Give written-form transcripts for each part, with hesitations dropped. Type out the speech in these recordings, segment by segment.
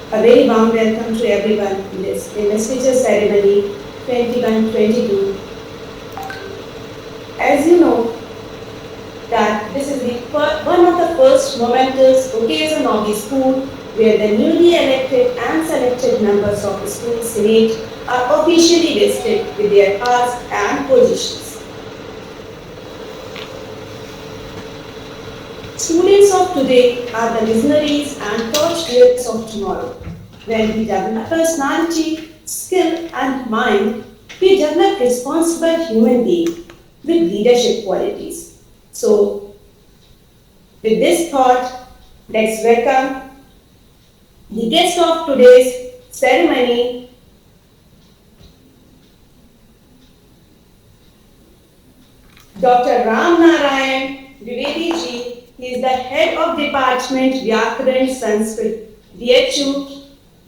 A very warm welcome to everyone in this investiture ceremony 21-22. As you know, that this is one of the first momentous occasion of the school where the newly elected and selected members of the school senate are officially vested with their powers and positions. Students of today are the visionaries and torchbearers of tomorrow. When we develop personality, skill, and mind, we develop responsible human beings with leadership qualities. So, with this thought, let's welcome the guest of today's ceremony, Dr. Ram Narayan Dwivedi ji. He is the head of Department Vyakaran Sanskrit, DHU.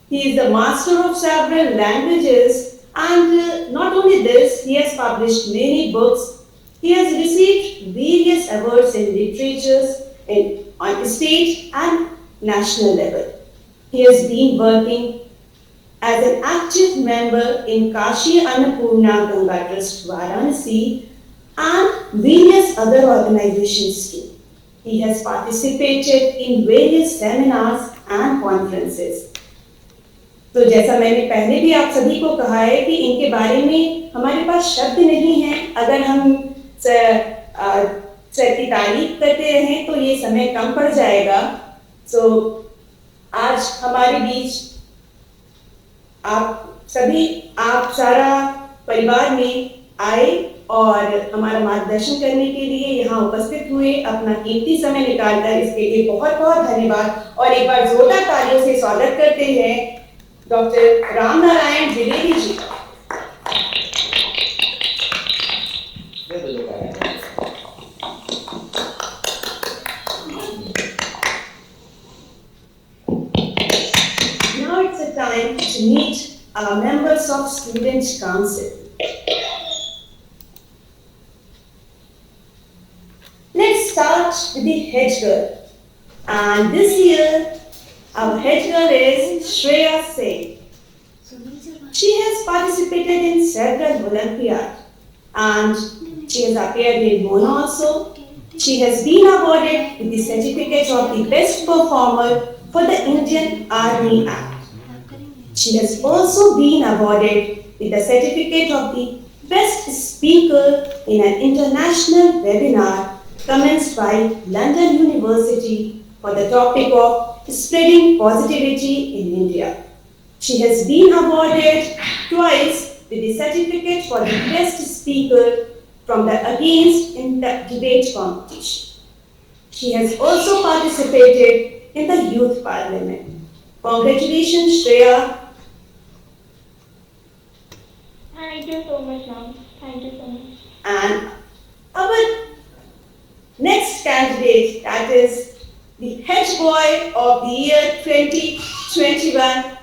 He is the master of several languages, and not only this, he has published many books. He has received various awards in literatures on state and national level. He has been working as an active member in Kashi Annapurna Ganga Trust Varanasi and various other organizations too. He has participated in various seminars and conferences. तो जैसा मैंने पहले भी आप सभी को कहा है कि इनके बारे में हमारे पास शब्द नहीं है, अगर हम सर की तारीफ करते रहें तो ये समय कम पड़ जाएगा। सो आज हमारे बीच आप सारा परिवार में आए और हमारा मार्गदर्शन करने के लिए यहाँ उपस्थित हुए, अपना कीमती समय निकालकर, इसके लिए बहुत बहुत धन्यवाद। और एक बार जोरदार तालियों से स्वागत करते हैं doctor Ram Narayan Dwivedi ji. Now it's a time to meet our members of Student Council. Let's start with the head girl. And this year, our head girl is Shreya Singh. She has participated in several Olympiads and she has appeared in Mono also. She has been awarded with the certificate of the best performer for the Indian Army Act. She has also been awarded with the certificate of the best speaker in an international webinar commenced by London University for the topic of spreading positivity in India. She has been awarded twice with the certificate for the best speaker from the Against in the debate competition. She has also participated in the Youth Parliament. Congratulations, Shreya. Thank you so much, ma'am. Thank you so much. And our next candidate, that is the head boy of the year 2021,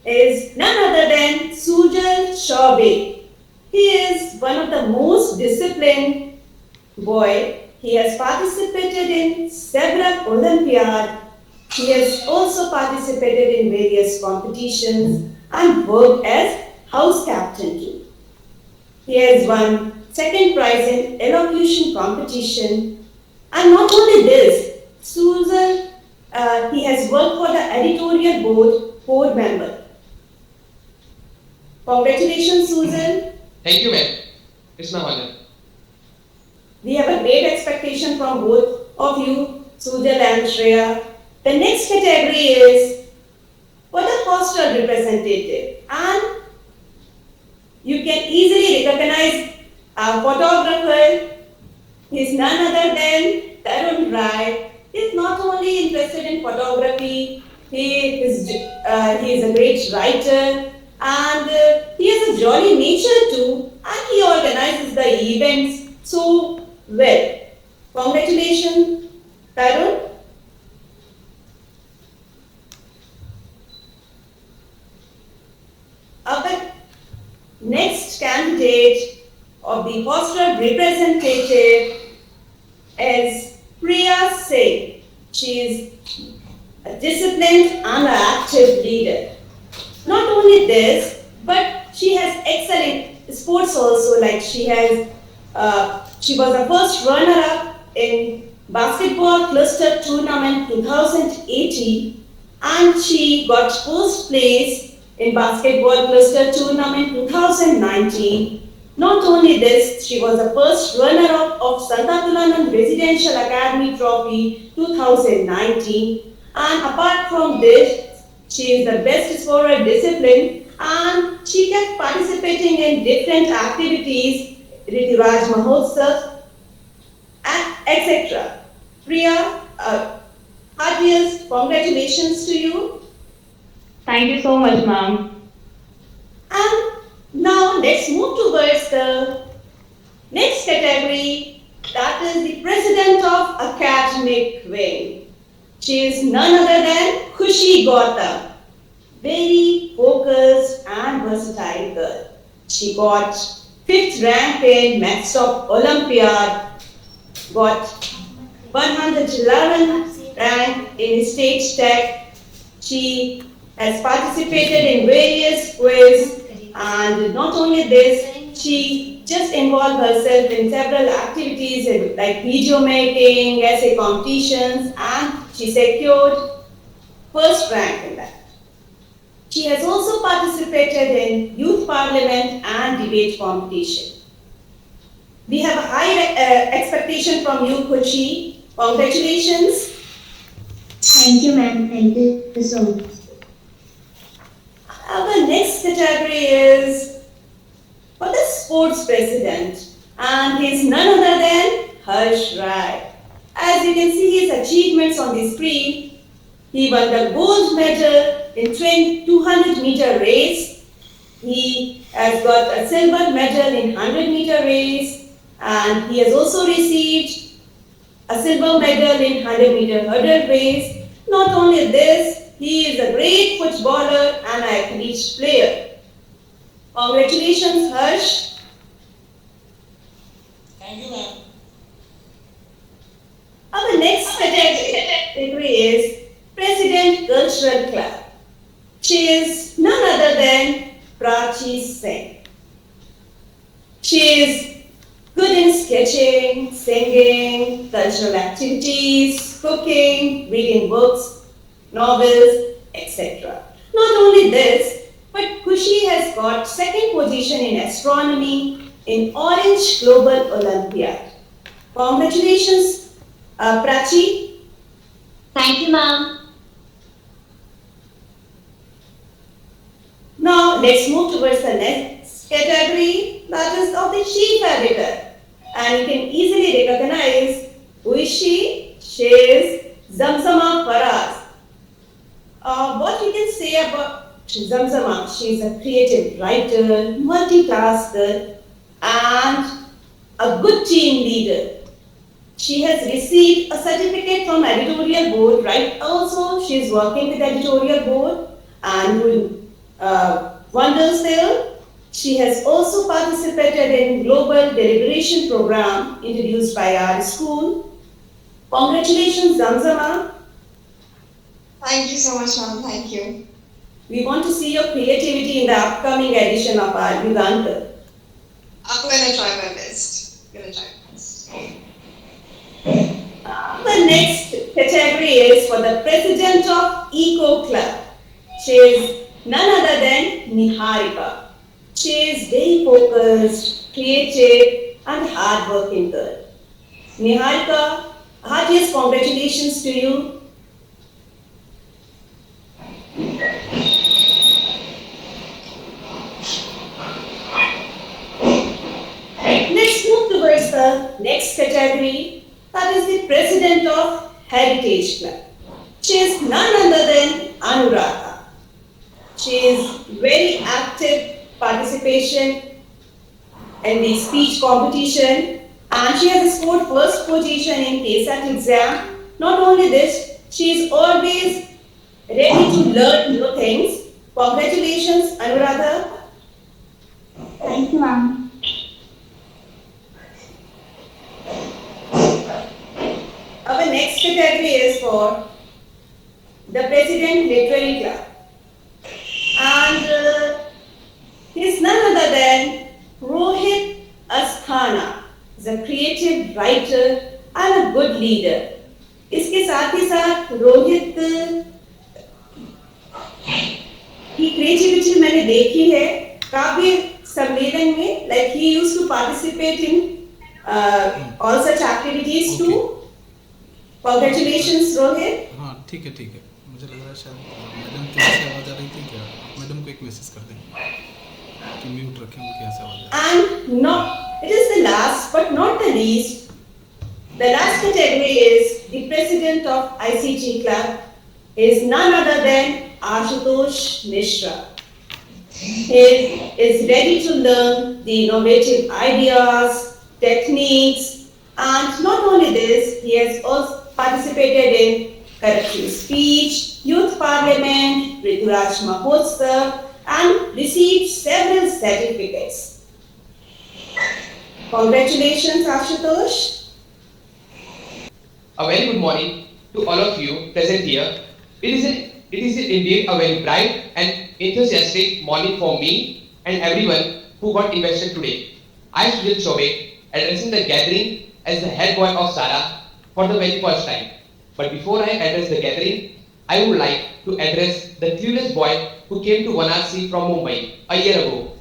is none other than Sujal Chaubey. He is one of the most disciplined boy. He has participated in several Olympiads. He has also participated in various competitions and worked as house captain too. He has won second prize in elocution competition, and not only this, Sujal, he has worked for the editorial board member. Congratulations, Sujal. Thank you, ma'am. It's my honor. We have a great expectation from both of you, Sujal and Shreya. The next category is for the hostel representative, and you can easily recognize our photographer. He is none other than Tarun Rai. He is not only interested in photography, he is a great writer, and he has a jolly nature too, and he organizes the events so well. Congratulations, Tarun. Our next candidate of the hostel representative is Priya Singh. She is a disciplined and active leader. Not only this, but she has excellent sports also. Like she was the first runner-up in basketball cluster tournament 2018, and she got first place in basketball cluster tournament 2019. Not only this, she was the first runner-up of Santatulanan Residential Academy Trophy 2019. And apart from this, she is the best scorer discipline and she kept participating in different activities, Rituraj Mahotsav, etc. Priya, heartiest congratulations to you. Thank you so much, ma'am. And now let's move towards the next category, that is the president of academic wing. She is none other than Khushi Gautam, very focused and versatile girl. She got fifth rank in Maxtop Olympiad, got 111 rank in state tech. She has participated in various quiz, and not only this, she just involved herself in several activities like video making, essay competitions, and she secured first rank in that. She has also participated in youth parliament and debate competition. We have a high expectation from you, Kuchi. Congratulations. Thank you, ma'am. Thank you so much. Our next category is for the sports president, and he is none other than Harsh Rai. As you can see his achievements on the screen, he won the gold medal in 200-meter race. He has got a silver medal in 100-meter race, and he has also received a silver medal in 100-meter hurdle race. Not only this, he is a great footballer and an athlete player. Congratulations, Harsh. Thank you, ma'am. Our next category is President Cultural Club. She is none other than Prachi Singh. She is good in sketching, singing, cultural activities, cooking, reading books, novels, etc. Not only this, but Kushi has got second position in astronomy in Orange Global Olympiad. Congratulations, Prachi. Thank you, ma'am. Now let's move towards the next category, that is of the chief editor. And you can easily recognize who is she? She is Zamzama Faraz. What you can say about Zamzama? She is a creative writer, multitasker, and a good team leader. She has received a certificate from editorial board, right? Also, she is working with editorial board and doing wonders there. She has also participated in global deliberation program introduced by our school. Congratulations, Zamzama. Thank you so much, ma'am. Thank you. We want to see your creativity in the upcoming edition of our Yuganka. I'm gonna try my best. Gonna try my best. The next category is for the president of Eco Club. She is none other than Niharika. She is very focused, creative, and hardworking girl. Niharika, heartiest congratulations to you. Let's move towards the next category, that is the president of Heritage Club. She is none other than Anuradha. She is very active participation in the speech competition, and she has scored first position in KSAT exam. Not only this, she is always ready to learn new things. Congratulations, Anuradha. Thank you, ma'am. Our next category is for the President Literary Club. And he's none other than Rohit Asthana, the creative writer and a good leader. इसके साथ ही साथ रोहित की creativity मैंने देखी है काव्य सम्मेलन में, like he used to participate in all such activities too. Congratulations, Rohit. हाँ ठीक है मुझे लग रहा है शायद मैडम की ऐसे आवाज़ आ रही थी क्या, मैडम को एक मैसेज कर दें कि म्यूट रखें, उनकी ऐसे आवाज़ आ रही है। And not, it is the last but not the least. The last category is the president of ICT Club is none other than Ashutosh Mishra. He is ready to learn the innovative ideas, techniques, and not only this, he has also participated in corrective speech, youth parliament, Rituraj Mahotsav, and received several certificates. Congratulations, Ashutosh. A very good morning to all of you present here. It is indeed a very bright and enthusiastic morning for me and everyone who got invested today. I, Sujit Chobe, addressing the gathering as the head boy of SARA for the very first time. But before I address the gathering, I would like to address the clueless boy who came to Varanasi from Mumbai a year ago,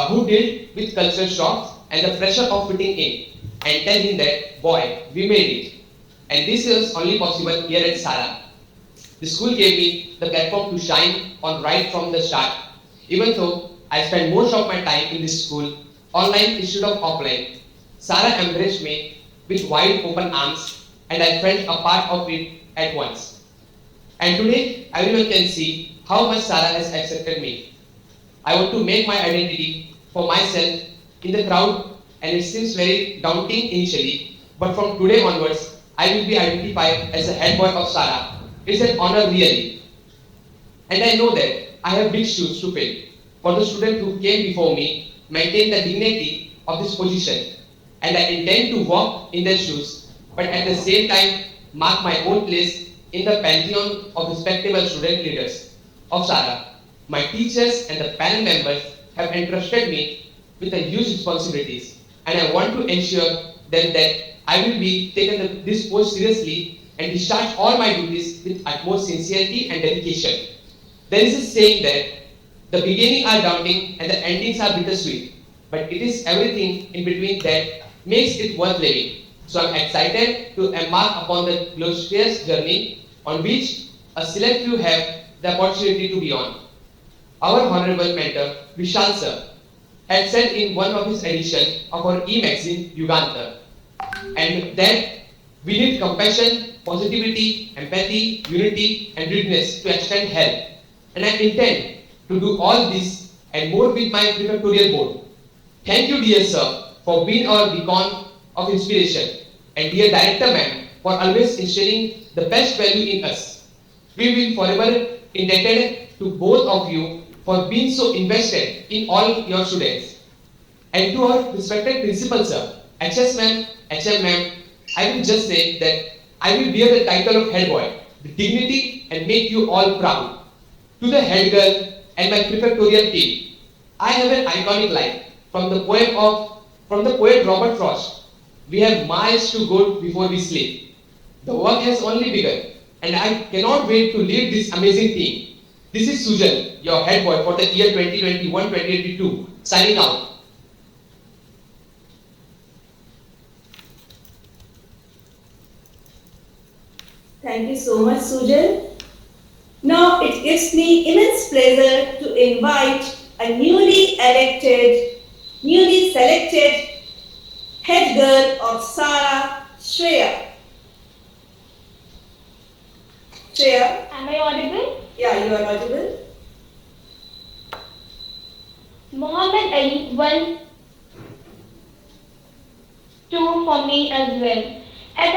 who dealt with culture shocks and the pressure of fitting in, and tell him that, boy, we made it. And this is only possible here at SARA. The school gave me the platform to shine on right from the start. Even though I spent most of my time in this school, online instead of offline, SARA embraced me with wide open arms, and I felt a part of it at once. And today, everyone can see how much SARA has accepted me. I want to make my identity for myself in the crowd, and it seems very daunting initially, but from today onwards, I will be identified as the head boy of SARA. It's an honor really. And I know that I have big shoes to fill. For the student who came before me, maintain the dignity of this position. And I intend to walk in their shoes, but at the same time, mark my own place in the pantheon of respectable student leaders of SARA. My teachers and the panel members have entrusted me with a huge responsibilities, and I want to ensure them that I will be taken this post seriously and discharge all my duties with utmost sincerity and dedication. There is a saying that the beginnings are daunting and the endings are bittersweet, but it is everything in between that makes it worth living. So I'm excited to embark upon the glorious journey on which a select few have the opportunity to be on. Our honorable mentor, Vishal sir, had said in one of his editions of our e-magazine, Yugantar, and that we need compassion, positivity, empathy, unity, and readiness to extend help. And I intend to do all this and more with my prefectorial board. Thank you, dear sir, for being our beacon of inspiration, and dear director ma'am, for always instilling the best value in us. We will forever indebted to both of you for being so invested in all your students. And to our respected principal sir, HS ma'am, HM ma'am, I will just say that I will bear the title of head boy with dignity and make you all proud. To the head girl and my prefectorial team, I have an iconic line from the poet Robert Frost. We have miles to go before we sleep. The work has only begun, and I cannot wait to lead this amazing team. This is Sujan, your head boy for the year 2021-2022, signing out. Thank you so much, Sujan. Now it gives me immense pleasure to invite a newly selected head girl of SARA, Shreya. Shreya? Am I audible? Yeah, you are audible. Muhammad Ali won two for me as well. As I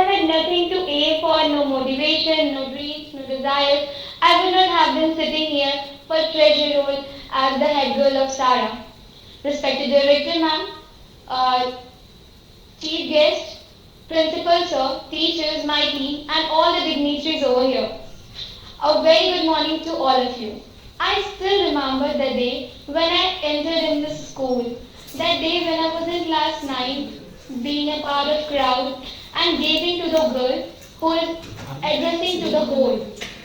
had nothing to aim for, no motivation, no dreams, no desires, I would not have been sitting here for treasure role as the head girl of SARA. Respected Director ma'am, chief guest, Principal sir, teachers, my team, and all the dignitaries over here. A very good morning to all of you. I still remember the day when I entered in this school. That day when I was in class 9, being a part of crowd and gazing to the girl who is addressing to the whole.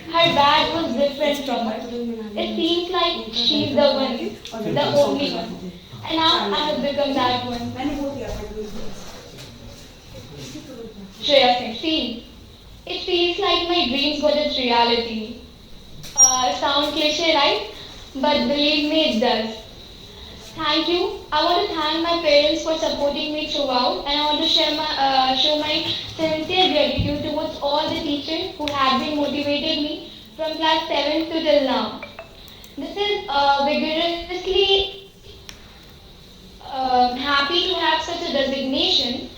Her bag was different from us. It seems like she's the one, the only one. And now I have become that one. Shreya Singh, see, it feels like my dreams got its reality. Sound cliche, right? But believe me, it does. Thank you. I want to thank my parents for supporting me throughout, and I want to show my sincere gratitude towards all the teachers who have been motivated me from class 7 to till now. This is vigorously happy to have such a designation,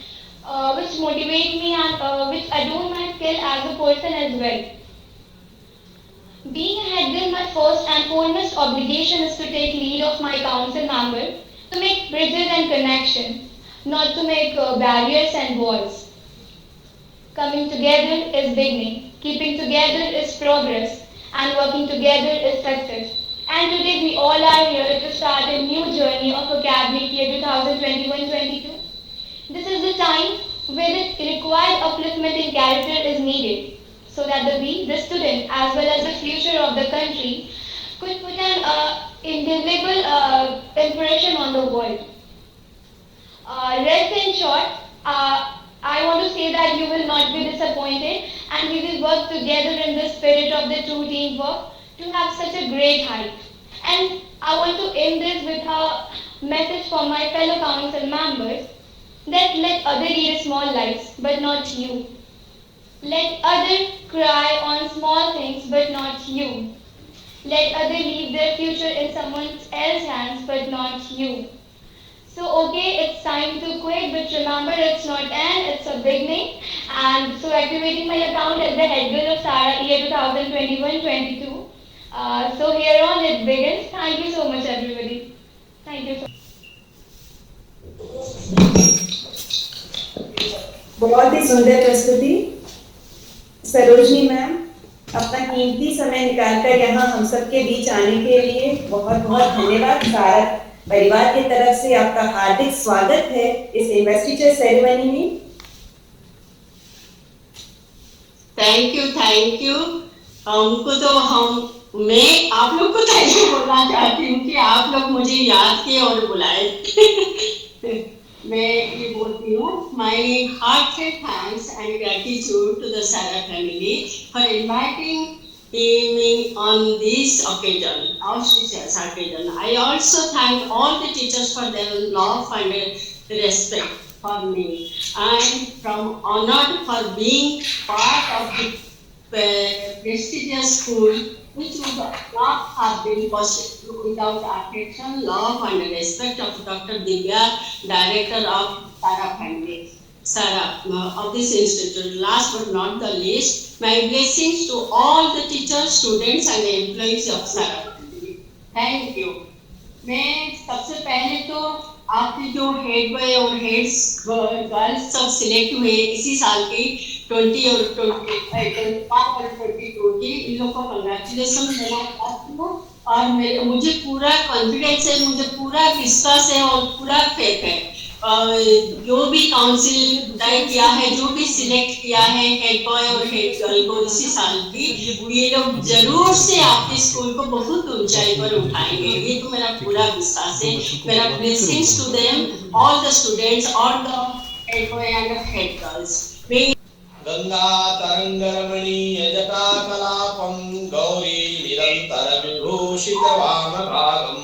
which motivate me and which adorn my skill as a person as well. Being a head girl, my first and foremost obligation is to take lead of my council members to make bridges and connections, not to make barriers and walls. Coming together is beginning, keeping together is progress, and working together is success. And today we all are here to start a new journey of academic year 2021-22. This is the time where the required upliftment in character is needed, so that the student, as well as the future of the country, could put an indelible impression on the world. Rest in short, I want to say that you will not be disappointed, and we will work together in the spirit of the true teamwork to have such a great height. And I want to end this with a message for my fellow council members that let other lead small lives, but not you. Let others cry on small things, but not you. Let others leave their future in someone else's hands, but not you. So, okay, it's time to quit, but remember it's not end, it's a beginning. And so, activating my account as the head girl of SARA year 2021-22. So, here on it begins. Thank you so much, everybody. Thank you so much. बहुत ही सुंदर प्रस्तुति। Sarojini ma'am, अपना कीमती समय निकालकर यहाँ हम सबके बीच आने के लिए बहुत बहुत धन्यवाद। सारा परिवार की तरफ से आपका हार्दिक स्वागत है इस इन्वेस्टिचर सेरेमनी में। Thank you. हमको तो मैं आप लोग को थैंक यू बोलना चाहती हूँ कि आप लोग मुझे याद किए और बुलाए। मैं ये बोलती हूँ, my heartfelt thanks and gratitude to the Sara family for inviting me on this occasion, auspicious occasion. I also thank all the teachers for their love and respect for me. I am honored for being part of the prestigious school, which would not have been possible without affection, love and respect of Dr. Divya, Director of Sara family, of this institute. Last but not the least, my blessings to all the teachers, students and employees of Sara family. Thank you. मैं सबसे पहले तो आपके जो head boy और heads girls सब select हुए इसी साल की 20 और 25 और 22 की, इन लोगों को कंग्रेचुलेशन देना चाहती हूँ। और मुझे पूरा कॉन्फिडेंस है, मुझे पूरा विश्वास है और पूरा फेथ है, जो भी काउंसिल तय किया है, जो भी सिलेक्ट किया है हेड बॉय और हेड गर्ल को इसी साल की, ये लोग जरूर से आपके स्कूल को बहुत ऊंचाई पर उठाएंगे, ये तो मेरा पूरा विश्वास है। मेरा blessings to them, all the students, all the head boy and head girls. Ganga तरंग रमणीय जटा कलापम गौरी निरंतर विभूषित वाम भागम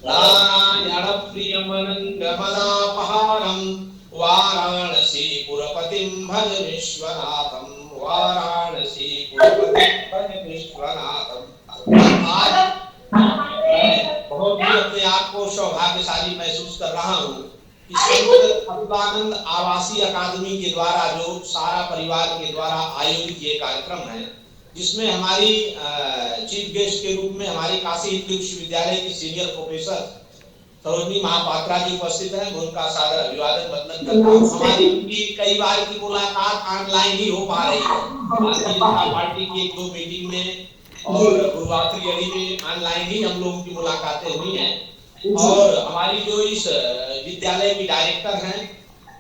नारायण प्रियमनंगमलापहारम वाराणसी पुरपतिम भज विश्वनाथम वाराणसी पुरपतिम भज विश्वनाथम। आज बहुत ही अपने आप को सौभाग्यशाली महसूस कर रहा हूँ। अतुलानंद आवासीय अकादमी के द्वारा जो सारा परिवार के द्वारा आयोजित ये कार्यक्रम है, जिसमें हमारी चीफ गेस्ट के रूप में हमारी काशी हिंदू विश्वविद्यालय की सीनियर प्रोफेसर सरोजनी महापात्रा जी उपस्थित हैं, मैं उनका सादर अभिवादन वंदन करता हूँ। हमारी उनकी कई बार की मुलाकात ऑनलाइन ही हो पा रही है, भारतीय जनता पार्टी की 1-2 मीटिंग में और गुरुवात्री अड़ी में ऑनलाइन ही हम लोगों की मुलाकातें हुई हैं। और हमारी जो इस विद्यालय की डायरेक्टर हैं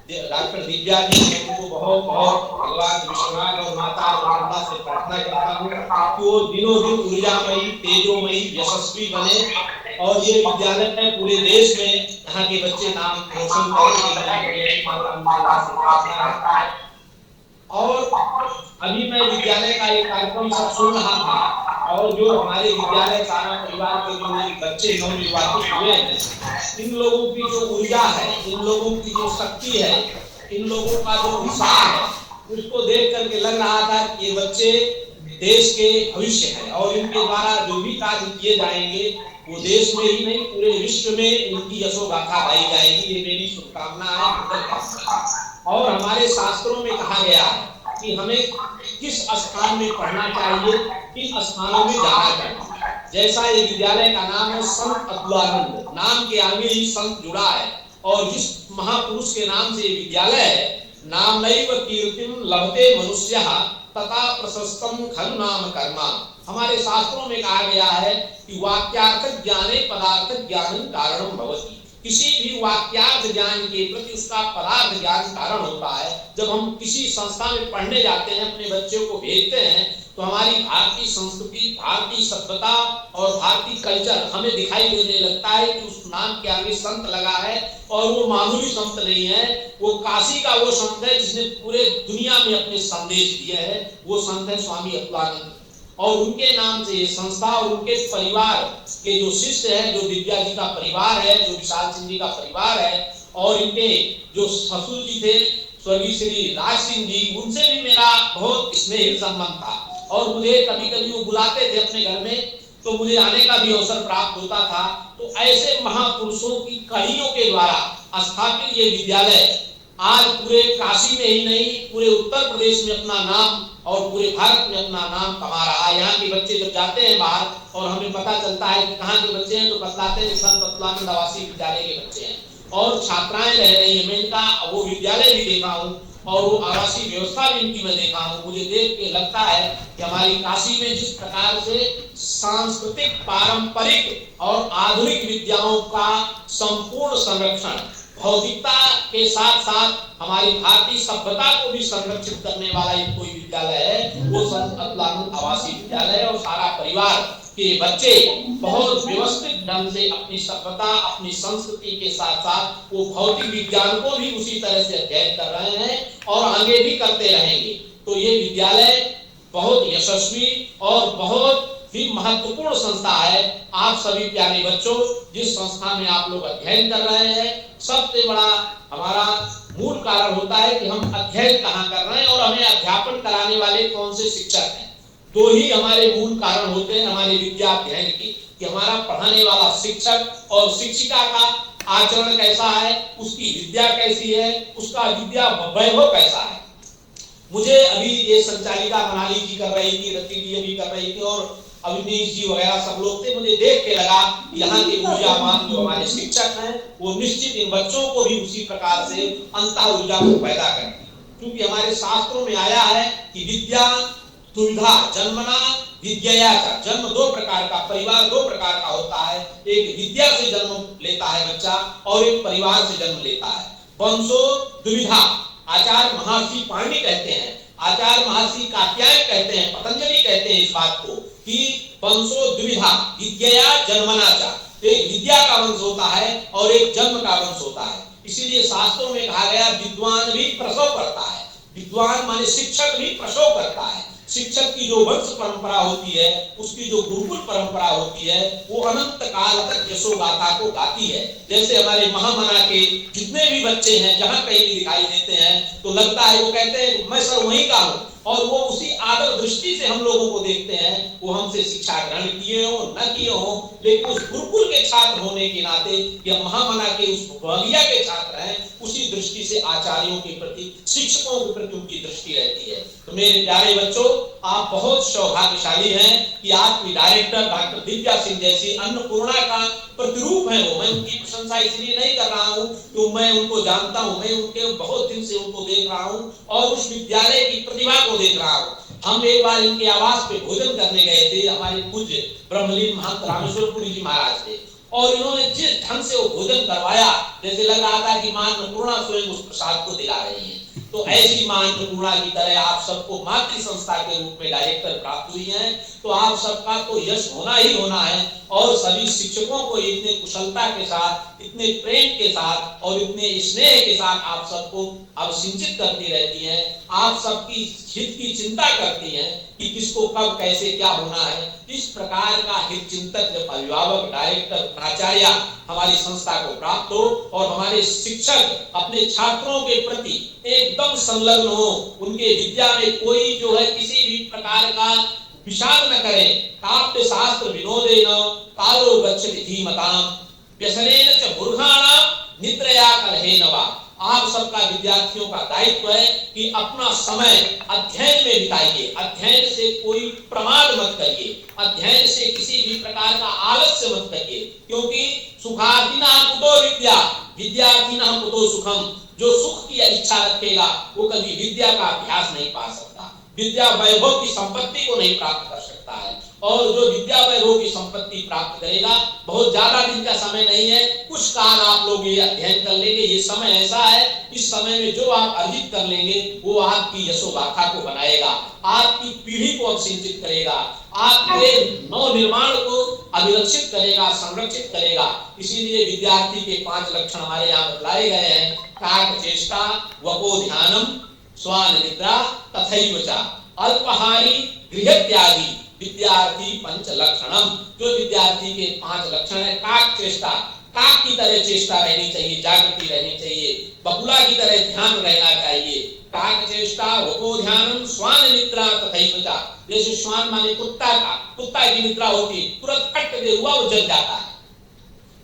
डॉक्टर दिव्या जी, उनको बहुत बहुत भगवान विश्वनाथ और माता अम्बा से प्रार्थना करता हूँ कि वो दिनों दिन ऊर्जामयी, तेजोमयी, यशस्वी बने और ये विद्यालय पूरे देश में यहाँ के बच्चे नाम रोशन करें। और अभी मैं विद्यालय का एक कार्यक्रम सब सुन रहा था और जो हमारे विद्यालय सारा परिवार के जो बच्चे नवनिर्वाचित हुए हैं, इन लोगों की जो ऊर्जा है, इन लोगों की जो शक्ति है, इन लोगों का जो उत्साह है, उसको देख करके लग रहा था कि ये बच्चे देश के भविष्य हैं और इनके द्वारा जो भी कार्य किए जाएंगे वो देश में ही नहीं पूरे विश्व में इनकी यशोगाथा गाई जाएगी। ये मेरी शुभकामना है। और हमारे शास्त्रों में कहा गया है कि हमें किस स्थान में पढ़ना चाहिए, किन स्थानों में जाना चाहिए। जैसा ये विद्यालय का नाम है संत अतुलानंद, नाम के आगे ही संत जुड़ा है और जिस महापुरुष के नाम से ये विद्यालय है, नाम नैव कीर्तिम लभते मनुष्यः तथा प्रशस्तम खलु नाम कर्मा। हमारे शास्त्रों में कहा गया है कि वाक्यार्थ ज्ञाने पदार्थ ज्ञानं कारणं भवति। किसी भी वाक्यार्थ ज्ञान के प्रति उसका पदार्थ ज्ञान कारण होता है। जब हम किसी संस्था में पढ़ने जाते हैं, अपने बच्चों को भेजते हैं, तो हमारी भारतीय संस्कृति, भारतीय सभ्यता और भारतीय कल्चर हमें दिखाई देने लगता है कि उस नाम के आगे संत लगा है और वो मामूली संत नहीं है, वो काशी का वो संत है जिसने पूरे दुनिया में अपने संदेश दिए हैं। वो संत है स्वामी अतुलानंद और उनके नाम से ये संस्था और उनके परिवार के जो शिष्य है, जो दिव्या जी का परिवार है, जो विशाल सिंह जी का परिवार है और इनके जो ससुर जी थे स्वर्गीय श्री राज सिंह जी, उनसे भी मेरा बहुत स्नेह संबंध था और मुझे कभी कभी वो बुलाते थे अपने घर में, तो मुझे आने का भी अवसर प्राप्त होता था। तो ऐसे महापुरुषों की कड़ियों के द्वारा स्थापित ये विद्यालय आज पूरे काशी में ही नहीं, पूरे उत्तर प्रदेश में अपना नाम और पूरे भारत में अपना नाम कमा रहा है। यहाँ के बच्चे जब जाते हैं बाहर और हमें पता चलता है कि कहाँ के बच्चे हैं, तो बतलाते हैं संत अतुलानंद आवासीय विद्यालय के बच्चे हैं और छात्राएं रह रही है। मैं इनका वो विद्यालय भी देखा हूँ और वो आवासीय व्यवस्था भी इनकी मैं देखा हूँ। मुझे देख के लगता है कि हमारी काशी में जिस प्रकार से सांस्कृतिक, पारंपरिक और आधुनिक विद्याओं का संपूर्ण संरक्षण, भौतिकता के साथ साथ हमारी भारतीय सभ्यता को भी संरक्षित करने वाला एक कोई विद्यालय है, वो संत अतुलानंद आवासीय विद्यालय और सारा परिवार के बच्चे बहुत व्यवस्थित ढंग से अपनी सभ्यता, अपनी संस्कृति के साथ साथ वो भौतिक विज्ञान को भी उसी तरह से अध्ययन कर रहे हैं और आगे भी करते रहेंगे। तो ये विद्यालय बहुत यशस्वी और बहुत ही महत्वपूर्ण संस्था है। आप सभी प्यारे बच्चों, जिस संस्था में आप लोग अध्ययन कर रहे हैं, सबसे बड़ा हमारा मूल कारण होता है कि हम अध्ययन कहाँ कर रहे हैं और हमें अध्यापन कराने वाले कौन से शिक्षक हैं। दो ही हमारे मूल कारण होते हैं हमारे विद्या अध्ययन के, कि हमारा पढ़ाने वाला शिक्षक और शिक्षिका का आचरण कैसा है, उसकी विद्या कैसी है, उसका विद्या वैभव कैसा है। मुझे अभी ये संचालिका मनाली जी कर रही थी, रति जी अभी कर रही थी और अविनीश जी वगैरह सब लोग थे। मुझे देख के लगा यहाँ के ऊर्जावान जो हमारे शिक्षक हैं वो निश्चित इन बच्चों को भी उसी प्रकार से अंतः ऊर्जा को पैदा करते हैं। क्योंकि हमारे शास्त्रों में आया है कि विद्या दुविधा जन्मना विद्यया का, जन्म दो प्रकार का, परिवार दो प्रकार का होता है। एक विद्या से जन्म लेता है बच्चा और एक परिवार से जन्म लेता है। वंशो दुविधा, आचार्य महर्षि पाणिनि कहते हैं, आचार्य महर्षि कात्यायन कहते हैं, पतंजलि कहते हैं इस बात को कि वंशो द्विधा विद्या जन्मना चा, एक विद्या का वंश होता है और एक जन्म का वंश होता है। इसीलिए शास्त्रों में कहा गया विद्वान भी प्रसव करता है। विद्वान माने शिक्षक भी प्रसव करता है। शिक्षक की जो वंश परंपरा होती है, उसकी जो गुरुकुल परंपरा होती है, वो अनंत काल तक यशोगाथा को गाती है। जैसे हमारे महामना के जितने भी बच्चे हैं, जहाँ कहीं भी दिखाई देते हैं तो लगता है वो कहते हैं मैं सर वहीं का हूँ, और वो उसी आदर दृष्टि से हम लोगों को देखते हैं। वो हमसे शिक्षा ग्रहण किए हो न किए हो, लेकिन उस गुरुकुल के छात्र होने के नाते या महामना के उस बगिया के छात्र हैं, उसी दृष्टि से आचार्यों के प्रति, शिक्षकों के प्रति उनकी दृष्टि रहती है। तो मेरे प्यारे बच्चों, आप बहुत सौभाग्यशाली हैं कि आपकी डायरेक्टर डॉक्टर दिव्या सिंह जैसी अन्नपूर्णा का प्रतिरूप है वो। मैं उनकी प्रशंसा इसलिए नहीं कर रहा हूँ कि मैं उनको जानता हूँ, मैं उनके बहुत दिन से उनको देख रहा हूँ और उस विद्यालय की प्रतिभा को देख रहा हूँ। हम एक बार इनके आवास पे भोजन करने गए थे, हमारे पूज्य ब्रह्मलीन महंत रामेश्वरपुरी जी महाराज थे, और इन्होंने जिस ढंग से वो भोजन करवाया जैसे लग रहा था कि मां अन्नपूर्णा स्वयं उस प्रसाद को दिला रही है। तो ऐसी मां अन्नपूर्णा की तरह आप सबको मातृ संस्था के रूप में डायरेक्टर प्राप्त हुई है, तो आप सबका तो यश होना ही होना है। और सभी शिक्षकों को इतने कुशलता के साथ, इतने प्रेम के साथ और इतने स्नेह के साथ आप सबको अब सिंचित करती रहती हैं, आप सबकी हित की चिंता करती हैं कि किसको कब कैसे क्या होना है। इस प्रकार का हित चिंतक जब अभिभावक, डायरेक्टर, प्राचार्य हमारी संस्था को प्राप्त हो और हमारे शिक्षक अपने छात्रों के प्रति एकदम संलग्न हो, उनके विद्या में कोई जो है किसी भी प्रकार का विषाद न करें। काव्य शास्त्र विनोदेन कालो गच्छति धीमताम व्यसनेन च मूर्खाणाम निद्रया कलहेन वा। आप सबका विद्यार्थियों का दायित्व है कि अपना समय अध्ययन में बिताइए, अध्ययन से कोई प्रमाद मत करिए, अध्ययन से किसी भी प्रकार का आलस्य मत करिए, क्योंकि सुखार्थिनः कुतो विद्या विद्यार्थिनः कुतो सुखम। जो सुख की इच्छा रखेगा वो कभी विद्या का अभ्यास नहीं पा सकता, विद्या वैभव की संपत्ति को नहीं प्राप्त कर सकता है। और जो विद्या वैभव की संपत्ति प्राप्त करेगा, बहुत ज्यादा दिन का समय नहीं है, कुछ काल आप लोग ये अध्ययन कर लेंगे। ये समय ऐसा है, इस समय में जो आप अर्जित कर लेंगे वो आपकी यशोगाथा को बनाएगा, आपकी पीढ़ी को अवसिंचित करेगा, आपके नव निर्माण को अभिरक्षित करेगा, संरक्षित करेगा। इसीलिए विद्यार्थी के 5 लक्षण हमारे यहाँ बतलाए गए हैं। काक चेष्टा, वपो ध्यानम, स्वान निद्रा तथैव च अल्पहारी गृह त्यागी विद्यार्थी 5 लक्षणम। जो विद्यार्थी के 5 लक्षण है, काक चेष्टा, काक की तरह चेष्टा रहनी चाहिए, जागृति रहनी चाहिए, बकुला की तरह ध्यान रहना चाहिए। काक चेष्टा, वपो ध्यानम, स्वान निद्रा तथैव च। जैसे श्वान माने कुत्ता का, कुत्ता की निद्रा होती तुरंत कट दे हुआ वो जग जाता है।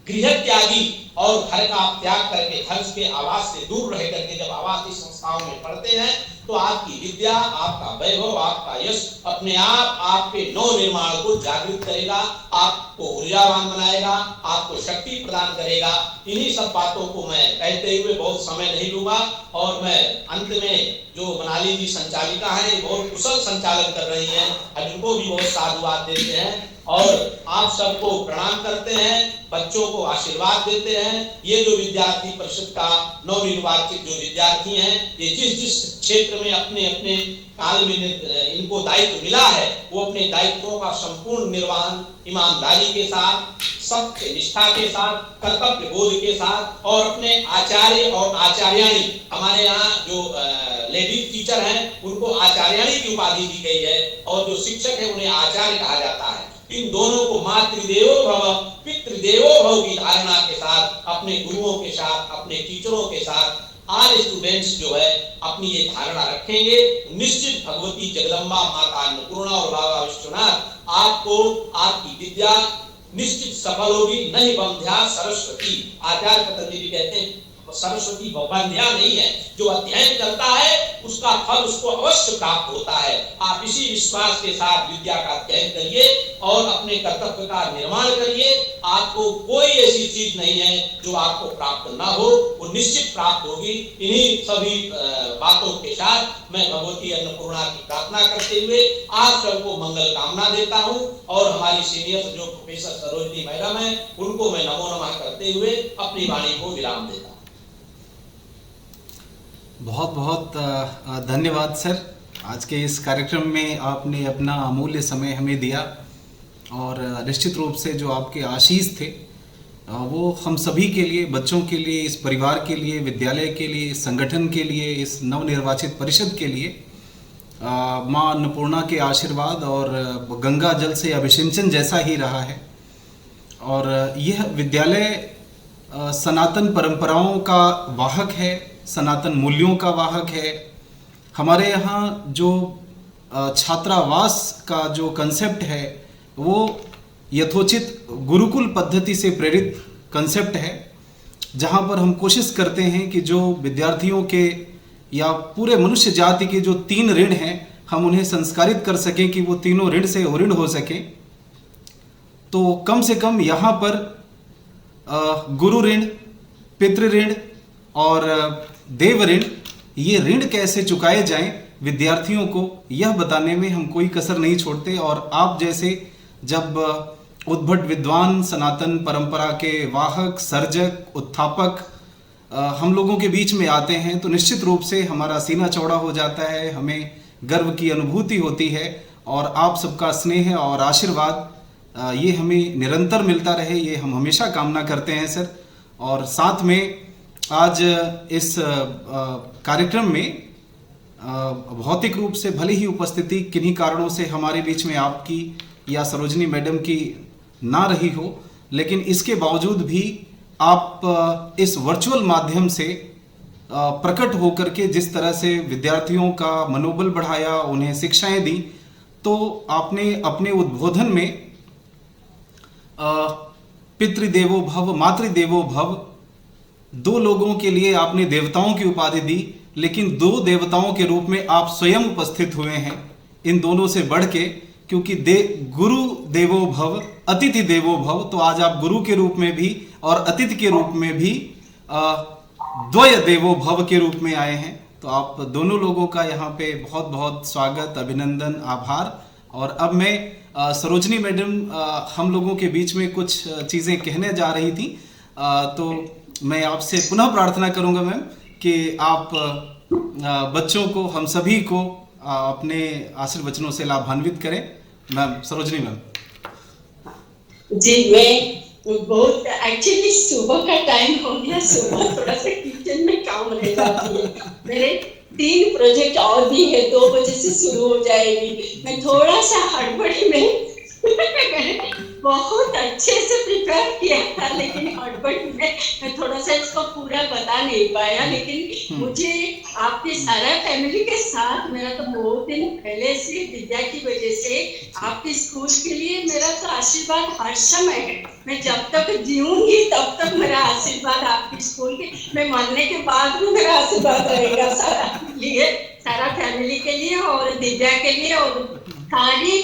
गृह त्यागी, और घर का त्याग करके घर के आवास से दूर रह करके जब आवासीय संस्थाओं में पढ़ते हैं तो आपकी विद्या, आपका वैभव, आपका यश अपने आप आपके नव निर्माण को जागृत करेगा, आपको ऊर्जावान बनाएगा, आपको शक्ति प्रदान करेगा। इन्हीं सब बातों को मैं कहते हुए बहुत समय नहीं लूंगा और मैं अंत में जो मनाली जी संचालिका है, बहुत कुशल संचालन कर रही है, उनको भी बहुत साधुवाद देते हैं और आप सबको प्रणाम करते हैं, बच्चों को आशीर्वाद देते हैं। ये जो विद्यार्थी परिषद का नवनिर्वाचित जो विद्यार्थी हैं, ये जिस जिस क्षेत्र में अपने अपने काल में इनको दायित्व मिला है, वो अपने दायित्वों का संपूर्ण निर्वहन ईमानदारी के साथ, सत्य निष्ठा के साथ, कर्तव्य बोध के साथ और अपने आचार्य और आचार्याणी, हमारे यहाँ जो लेडीज टीचर हैं उनको आचार्याणी की उपाधि दी गई है और जो शिक्षक है उन्हें आचार्य कहा जाता है। इन दोनों को मातृदेवो भव पितृदेवो भव की धारणा के साथ, अपने गुरुओं के साथ, अपने टीचरों के साथ आल स्टूडेंट्स जो है अपनी ये धारणा रखेंगे, निश्चित भगवती जगदम्बा माता अन्नपूर्णा और बाबा विश्वनाथ आपको आपकी विद्या निश्चित सफल होगी। नहीं बंध्या सरस्वती, आचार्य पतंजलि कहते हैं सरस्वती बंध्या नहीं है, जो अध्ययन करता है उसका फल उसको अवश्य प्राप्त होता है। आप इसी विश्वास के साथ विद्या का अध्ययन करिए और अपने कर्तव्य का निर्माण करिए। आपको कोई ऐसी चीज नहीं है जो आपको प्राप्त ना हो, वो निश्चित प्राप्त होगी। इन्हीं सभी बातों के साथ मैं भगवती अन्नपूर्णा की प्रार्थना करते हुए आप सबको मंगल कामना देता हूँ और हमारी सीनियर जो प्रोफेसर सरोजनी मैडम है उनको मैं नमो नमः करते हुए अपनी वाणी को विराम देता हूँ। बहुत बहुत धन्यवाद सर, आज के इस कार्यक्रम में आपने अपना अमूल्य समय हमें दिया और निश्चित रूप से जो आपके आशीष थे वो हम सभी के लिए, बच्चों के लिए, इस परिवार के लिए, विद्यालय के लिए, इस संगठन के लिए, इस नवनिर्वाचित परिषद के लिए माँ अन्नपूर्णा के आशीर्वाद और गंगा जल से अभिषेचन जैसा ही रहा है। और यह विद्यालय सनातन परंपराओं का वाहक है, सनातन मूल्यों का वाहक है। हमारे यहाँ जो छात्रावास का जो कंसेप्ट है वो यथोचित गुरुकुल पद्धति से प्रेरित कंसेप्ट है, जहाँ पर हम कोशिश करते हैं कि जो विद्यार्थियों के या पूरे मनुष्य जाति के जो 3 ऋण हैं, हम उन्हें संस्कारित कर सकें कि वो तीनों ऋण से उऋण हो सकें, तो कम से कम यहाँ पर गुरु ऋण, पितृ ऋण और देव ऋण, ये ऋण कैसे चुकाए जाएं विद्यार्थियों को यह बताने में हम कोई कसर नहीं छोड़ते। और आप जैसे जब उद्भट विद्वान, सनातन परंपरा के वाहक, सर्जक, उत्थापक हम लोगों के बीच में आते हैं तो निश्चित रूप से हमारा सीना चौड़ा हो जाता है, हमें गर्व की अनुभूति होती है। और आप सबका स्नेह और आशीर्वाद ये हमें निरंतर मिलता रहे, ये हम हमेशा कामना करते हैं सर। और साथ में आज इस कार्यक्रम में भौतिक रूप से भले ही उपस्थिति किन्हीं कारणों से हमारे बीच में आपकी या सरोजनी मैडम की ना रही हो, लेकिन इसके बावजूद भी आप इस वर्चुअल माध्यम से प्रकट होकर के जिस तरह से विद्यार्थियों का मनोबल बढ़ाया, उन्हें शिक्षाएं दी, तो आपने अपने उद्बोधन में पितृदेवो भव, मातृदेवो भव, दो लोगों के लिए आपने देवताओं की उपाधि दी, लेकिन दो देवताओं के रूप में आप स्वयं उपस्थित हुए हैं इन दोनों से बढ़ के, क्योंकि गुरु देवो भव, अतिथि देवो भव। तो आज आप गुरु के रूप में भी और अतिथि के रूप में भी द्वय देवो भव के रूप में आए हैं। तो आप दोनों लोगों का यहाँ पे बहुत बहुत स्वागत, अभिनंदन, आभार। और अब मैं सरोजनी मैडम हम लोगों के बीच में कुछ चीज़ें कहने जा रही थी, तो मैं आपसे पुनः प्रार्थना करूंगा मैम कि आप बच्चों को, हम सभी को अपने आशीर्वचनों से लाभान्वित करें। Ma'am, Sarojini ma'am. जी, मैं बहुत एक्चुअली सुबह का टाइम हो गया, सुबह थोड़ा सा किचन में काम रह जाती है। मेरे 3 प्रोजेक्ट और भी है, 2 बजे से शुरू हो जाएगी। मैं थोड़ा सा हड़बड़ी में बहुत अच्छे से प्रिपेयर किया था, लेकिन हड़बड़ी में मैं थोड़ा सा इसको पूरा बता नहीं पाया। लेकिन मुझे आपके सारा फैमिली के साथ, मेरा तो बहुत दिन पहले से विद्या की वजह से आपके स्कूल के लिए मेरा तो आशीर्वाद हर समय है। मैं जब तक जीऊंगी तब तक मेरा आशीर्वाद आपके स्कूल के, मैं मरने के बाद भी मेरा आशीर्वाद रहेगा सारा लिए, सारा फैमिली के लिए और दिव्या के लिए। और सारे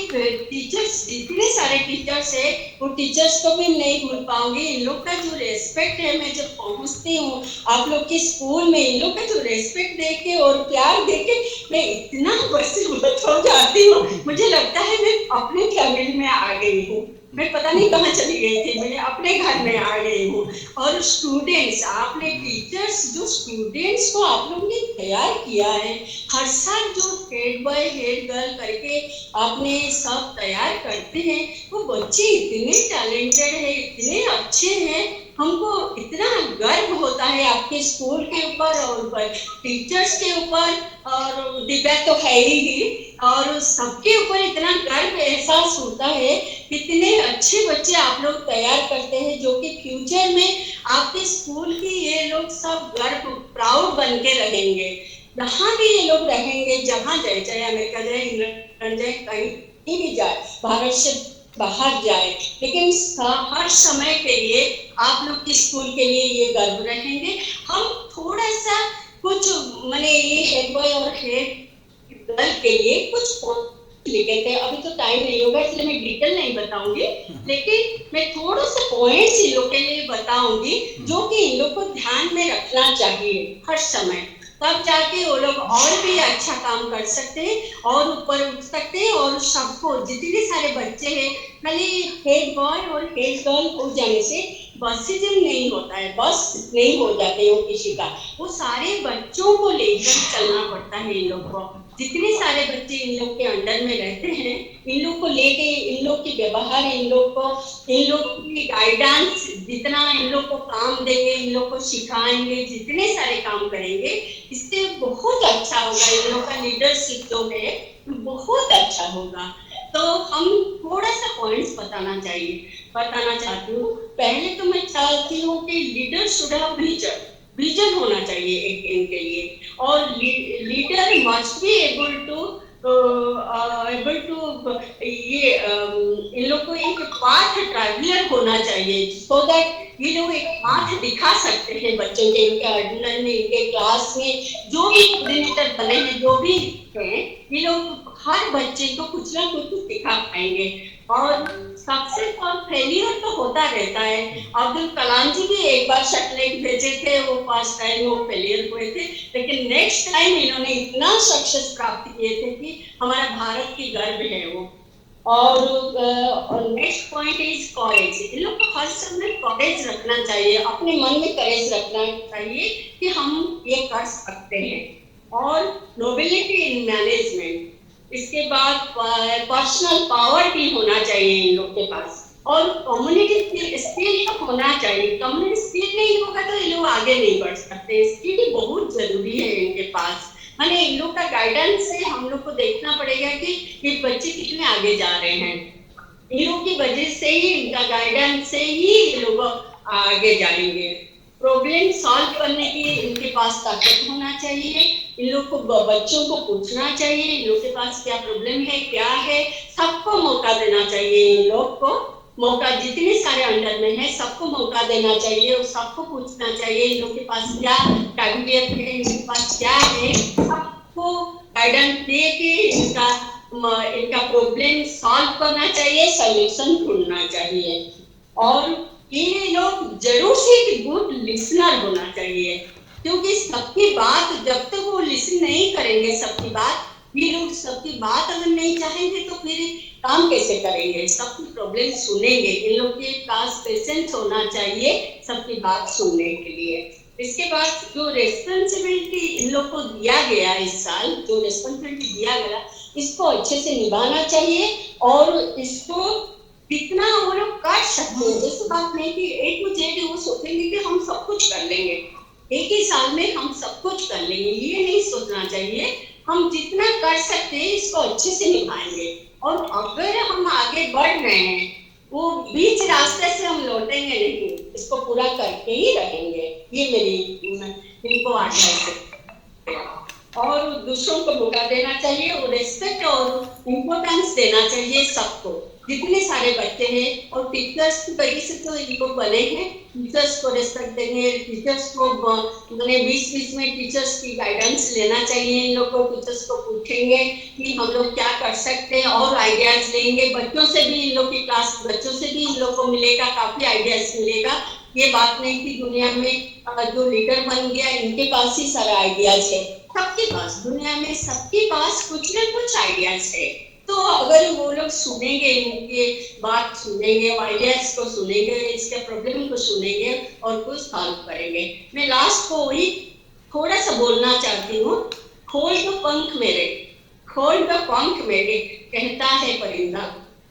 टीचर्स, इतने सारे टीचर्स है, वो टीचर्स को भी नहीं भूल पाऊंगी। इन लोग का जो रेस्पेक्ट है, मैं जब पहुंचती हूँ आप लोग के स्कूल में, इन लोग का जो रेस्पेक्ट देके और प्यार देके मैं इतना वसीलत हो जाती हूँ, मुझे लगता है मैं अपने फैमिली में आ गई हूँ। मैं पता नहीं कहाँ चली गई थी, मैं अपने घर में आ गई हूँ। और स्टूडेंट्स, आपने टीचर्स जो स्टूडेंट्स को आप लोगों ने तैयार किया है, हर साल जो हेड बॉय हेड गर्ल करके आपने सब तैयार करते हैं, वो बच्चे इतने टैलेंटेड है, इतने अच्छे हैं। हमको इतना गर्व होता है आपके स्कूल के ऊपर और टीचर्स के ऊपर, और दिव्या तो है ही, और सबके ऊपर इतना गर्व एहसास होता है। इतने अच्छे बच्चे आप लोग तैयार करते हैं जो कि फ्यूचर में आपके स्कूल की ये लोग सब गर्व, प्राउड बन के रहेंगे। जहाँ भी ये लोग रहेंगे, जहाँ जाए, चाहे अमेरिका जाए, इंग्लैंड जाए, कहीं भी जाए, भारत से बाहर जाए, लेकिन हर समय के लिए आप लोग के स्कूल के लिए ये गर्व रहेंगे। हम थोड़ा सा कुछ मैंने ये हेड बॉय और हेड गर्ल के लिए कुछ लिखे थे, अभी तो टाइम नहीं होगा इसलिए मैं डिटेल नहीं बताऊंगी, लेकिन मैं थोड़ा सा पॉइंट्स इन लोग के लिए बताऊंगी जो कि इन लोग को ध्यान में रखना चाहिए हर समय, तब जाके वो लोग और भी अच्छा काम कर सकते हैं और ऊपर उठ सकते हैं। और सबको, जितने सारे बच्चे हैं, खाली हेड बॉय और हेड गर्ल हो जाने से बसिज्म नहीं होता है, बस नहीं हो जाते हो किसी का, वो सारे बच्चों को लेकर चलना पड़ता है। इन लोग को, जितने सारे बच्चे इन लोग के अंडर में रहते हैं, इन लोग को लेके, इन लोग की व्यवहार, इन लोग की गाइडेंस, जितना इन लोग को काम देंगे, इन लोग को सिखाएंगे, जितने सारे काम करेंगे, इससे बहुत अच्छा होगा। इन लोग का लीडरशिप जो है बहुत अच्छा होगा। तो हम थोड़ा सा पॉइंट्स बताना चाहती हूँ। पहले तो मैं चाहती हूँ कि लीडर शुड हैव विजन होना चाहिए एक इनके लिए, और leader must be able to ये इन लोग को एक पाथ ट्रैवलर होना चाहिए, सो दैट ये लोग एक पाथ दिखा सकते हैं बच्चों के, इनके अंडर में, इनके क्लास में जो भी कोऑर्डिनेटर बने हैं, जो भी हैं, ये लोग हर बच्चे को कुछ ना कुछ सिखा पाएंगे। और सक्सेस और फेलियर तो होता रहता है। अब्दुल कलाम जी भी एक बार सैटेलाइट भेजे थे, वो फर्स्ट टाइम वो फेलियर हुए थे, लेकिन नेक्स्ट टाइम इन्होंने इतना सक्सेस प्राप्त किए थे कि हमारा भारत की गर्व है वो। और नेक्स्ट पॉइंट इज कॉरेज। इन लोग को हर समय कॉरेज रखना चाहिए, अपने मन में करेज रखना चाहिए कि हम ये कर सकते हैं। और नोबिलिटी इन मैनेजमेंट, इसके बाद पर्सनल पावर भी होना चाहिए इन लोग के पास, और कम्युनिटी स्किल तो होना चाहिए। कम्युनिटी स्किल नहीं होगा तो ये लोग आगे नहीं बढ़ सकते। स्किल बहुत जरूरी है इनके पास। माने इन लोग का गाइडेंस से हम लोग को देखना पड़ेगा कि ये बच्चे कितने आगे जा रहे हैं। इन लोग की वजह से ही, इनका गाइडेंस से ही ये लोग आगे जाएंगे। प्रॉब्लम सॉल्व करने की इनके पास ताकत होना चाहिए। इन लोग को बच्चों को पूछना चाहिए इन लोग के पास क्या प्रॉब्लम है, क्या है। सबको मौका देना चाहिए। इन लोग को मौका, जितने सारे अंडर में है सबको मौका देना चाहिए और सबको पूछना चाहिए इन लोग के पास क्या कैबिलियत है, इनके पास क्या है। सबको गाइडेंस दे के इनका प्रॉब्लम सॉल्व करना चाहिए, सॉल्यूशन ढूंढना चाहिए। और ये लोग जरूर से एक गुड लिसनर होना चाहिए, क्योंकि सबकी बात जब तक वो लिसन नहीं करेंगे, सबकी बात, ये लोग सबकी बात अगर नहीं चाहेंगे तो फिर काम कैसे करेंगे। सबकी प्रॉब्लम सुनेंगे। इन लोग के पास पेशेंस होना चाहिए सबकी बात सुनने के लिए। इसके बाद जो रेस्पॉन्सिबिलिटी इन लोग को दिया गया, इस साल जो रेस्पॉन्सिबिलिटी दिया गया, इसको अच्छे से निभाना चाहिए और इसको जितना वो लोग कर सकते हैं। ऐसी बात नहीं कि A to Z वो सोचेंगे कि हम सब कुछ कर लेंगे, एक ही साल में हम सब कुछ कर लेंगे, ये नहीं सोचना चाहिए। हम जितना कर सकते हैं इसको अच्छे से निभाएंगे। और अगर हम आगे बढ़ रहे हैं, वो बीच रास्ते से हम लौटेंगे नहीं, इसको पूरा करके ही रहेंगे। ये मेरी इनको आशा है। और दूसरों को मौका देना चाहिए और रिस्पेक्ट और इम्पोर्टेंस देना चाहिए सबको, जितने सारे बच्चे हैं। और टीचर्स की वजह से तो इनको बने हैं, टीचर्स को रिस्पेक्ट देंगे। टीचर्स को बीच में टीचर्स की गाइडेंस लेना चाहिए। इन लोग को टीचर्स को पूछेंगे कि हम लोग क्या कर सकते हैं और आइडियाज लेंगे। बच्चों से भी इन लोग की क्लास बच्चों से भी इन लोग को मिलेगा, काफी आइडियाज मिलेगा। ये बात नहीं कि दुनिया में जो लीडर बन गया इनके पास ही सारा आइडियाज है। सबके पास, दुनिया में सबके पास कुछ ना कुछ आइडियाज है। तो अगर वो लोग सुनेंगे, इनके बात सुनेंगे, आइडियाज को सुनेंगे, इसके प्रॉब्लम को सुनेंगे और कुछ सॉल्व करेंगे। मैं लास्ट को वही थोड़ा सा बोलना चाहती हूँ। खोल दो पंख मेरे, खोल दो पंख मेरे, कहता है परिंदा,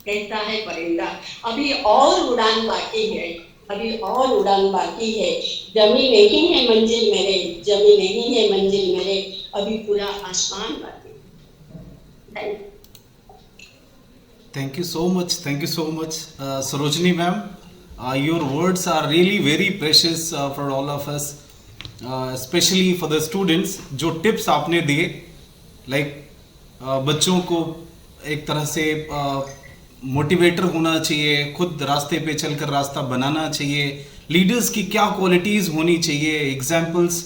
कहता है परिंदा। अभी और उड़ान बाकी है, अभी और उड़ान बाकी है। जमी नहीं है मंजिल मेरे, जमी नहीं है मंजिल मेरे, अभी पूरा आसमान बाकी है। Thank you so much. Thank you so much, Sarojini ma'am. Your words are really very precious for all of us, especially for the students. जो tips आपने दिए, like बच्चों को एक तरह से मोटिवेटर होना चाहिए, खुद रास्ते पे चलकर रास्ता बनाना चाहिए, लीडर्स की क्या क्वालिटीज़ होनी चाहिए, एग्जाम्पल्स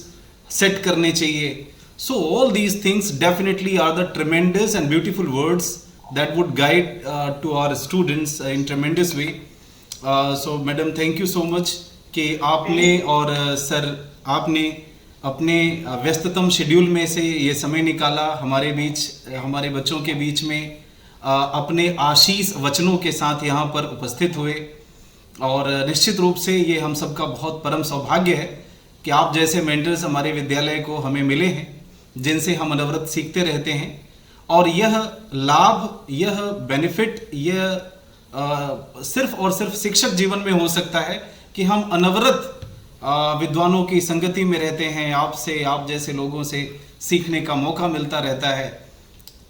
सेट करने चाहिए. So all these things definitely are the tremendous and beautiful words that would guide to our students in tremendous way. So madam, thank you so much कि आपने और सर आपने अपने व्यस्ततम शेड्यूल में से ये समय निकाला हमारे बीच, हमारे बच्चों के बीच में अपने आशीष वचनों के साथ यहाँ पर उपस्थित हुए. और निश्चित रूप से ये हम सबका बहुत परम सौभाग्य है कि आप जैसे मेंटर्स हमारे विद्यालय को हमें मिले हैं, जिनसे हम अनवरत सीखते रहते हैं. और यह लाभ, यह बेनिफिट, यह सिर्फ और सिर्फ शिक्षक जीवन में हो सकता है कि हम अनवरत विद्वानों की संगति में रहते हैं. आपसे, आप जैसे लोगों से सीखने का मौका मिलता रहता है.